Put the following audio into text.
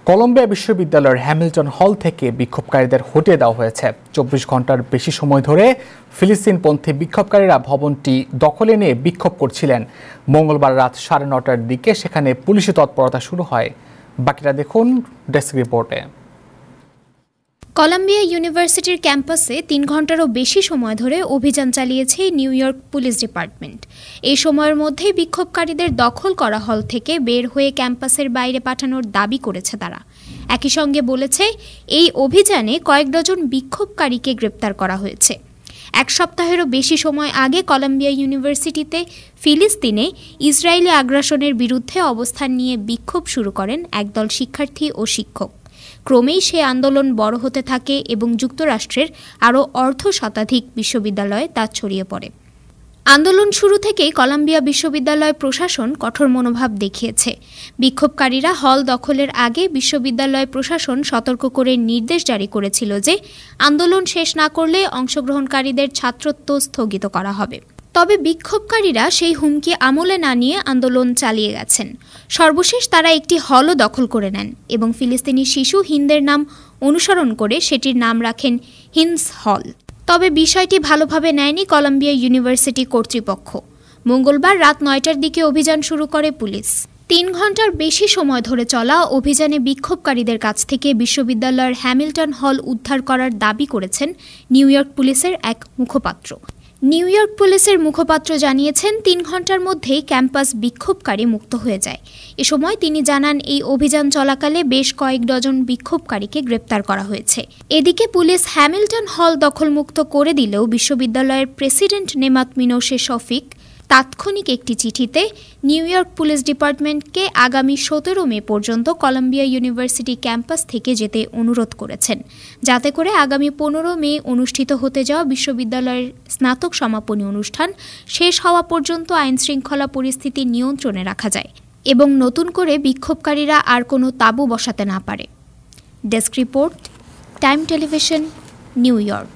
Colombia বিশ্ববিদ্যালয়ের Hamilton হল থেকে বিক্ষোভকারীদের হটিয়ে দেওয়া হয়েছে। 24 ঘন্টার বেশি সময় ধরে ফিলিস্তিনপন্থী বিক্ষোভকারীরা ভবনটি দখলে নিয়ে বিক্ষোভ করছিলেন। মঙ্গলবার রাত 9:30টার দিকে সেখানে পুলিশি তৎপরতা শুরু হয়। বাকিটা দেখুন ডেস্ক রিপোর্টে। কলম্বিয়া ইউনিভার্সিটির ক্যাম্পাসে 3 ঘন্টারও বেশি সময় ধরে অভিযান চালিয়েছে নিউ ইয়র্ক পুলিশ ডিপার্টমেন্ট। এই সময়ের মধ্যে বিক্ষোভকারীদের দখল করা হল থেকে বের হয়ে ক্যাম্পাসের বাইরে পাঠানোর দাবি করেছে তারা। একই সঙ্গে বলেছে, এই অভিযানে কয়েক ডজন বিক্ষোভকারীকে গ্রেপ্তার করা হয়েছে। এক সপ্তাহেরও বেশি সময় আগে কলম্বিয়া ইউনিভার্সিটিতে ফিলিস্তিনে ইসরায়েলি আগ্রাসনের বিরুদ্ধে অবস্থান নিয়ে বিক্ষোভ শুরু করেন একদল শিক্ষার্থী ও শিক্ষক। ক্রমেই সে আন্দোলন বড় হতে থাকে এবং যুক্তরাষ্ট্রের আরও অর্ধশতাধিক বিশ্ববিদ্যালয়ে তা ছড়িয়ে পড়ে। আন্দোলন শুরু থেকেই কলম্বিয়া বিশ্ববিদ্যালয় প্রশাসন কঠোর মনোভাব দেখিয়েছে। বিক্ষোভকারীরা হল দখলের আগে বিশ্ববিদ্যালয় প্রশাসন সতর্ক করে নির্দেশ জারি করেছিল যে আন্দোলন শেষ না করলে অংশগ্রহণকারীদের ছাত্রত্ব স্থগিত করা হবে। তবে বিক্ষোভকারীরা সেই হুমকি আমলে না নিয়ে আন্দোলন চালিয়ে গেছেন। সর্বশেষ তারা একটি হলও দখল করে নেন এবং ফিলিস্তিনি শিশু হিন্দের নাম অনুসরণ করে সেটির নাম রাখেন হিন্স হল। তবে বিষয়টি ভালোভাবে নেয়নি কলম্বিয়া ইউনিভার্সিটি কর্তৃপক্ষ। মঙ্গলবার রাত 9টার দিকে অভিযান শুরু করে পুলিশ। 3 ঘন্টার বেশি সময় ধরে চলা অভিযানে বিক্ষোভকারীদের কাছ থেকে বিশ্ববিদ্যালয়ের হ্যামিল্টন হল উদ্ধার করার দাবি করেছেন নিউ ইয়র্ক পুলিশের এক মুখপাত্র। নিউ ইয়র্ক পুলিশের মুখপাত্র জানিয়েছেন, 3 ঘন্টার মধ্যেই ক্যাম্পাস বিক্ষোভকারী মুক্ত হয়ে যায়। এ সময় তিনি জানান, এই অভিযান চলাকালে বেশ কয়েক ডজন বিক্ষোভকারীকে গ্রেপ্তার করা হয়েছে। এদিকে পুলিশ হ্যামিল্টন হল দখলমুক্ত করে দিলেও বিশ্ববিদ্যালয়ের প্রেসিডেন্ট নেমাত মিনোশে শফিক তাৎক্ষণিক একটি চিঠিতে নিউ ইয়র্ক পুলিশ ডিপার্টমেন্টকে আগামী 17 মে পর্যন্ত কলম্বিয়া ইউনিভার্সিটি ক্যাম্পাস থেকে যেতে অনুরোধ করেছেন, যাতে করে আগামী 15 মে অনুষ্ঠিত হতে যাওয়া বিশ্ববিদ্যালয়ের স্নাতক সমাপনী অনুষ্ঠান শেষ হওয়া পর্যন্ত আইনশৃঙ্খলা পরিস্থিতি নিয়ন্ত্রণে রাখা যায় এবং নতুন করে বিক্ষোভকারীরা আর কোনো তাঁবু বসাতে না পারে। Desk report, time television, new York.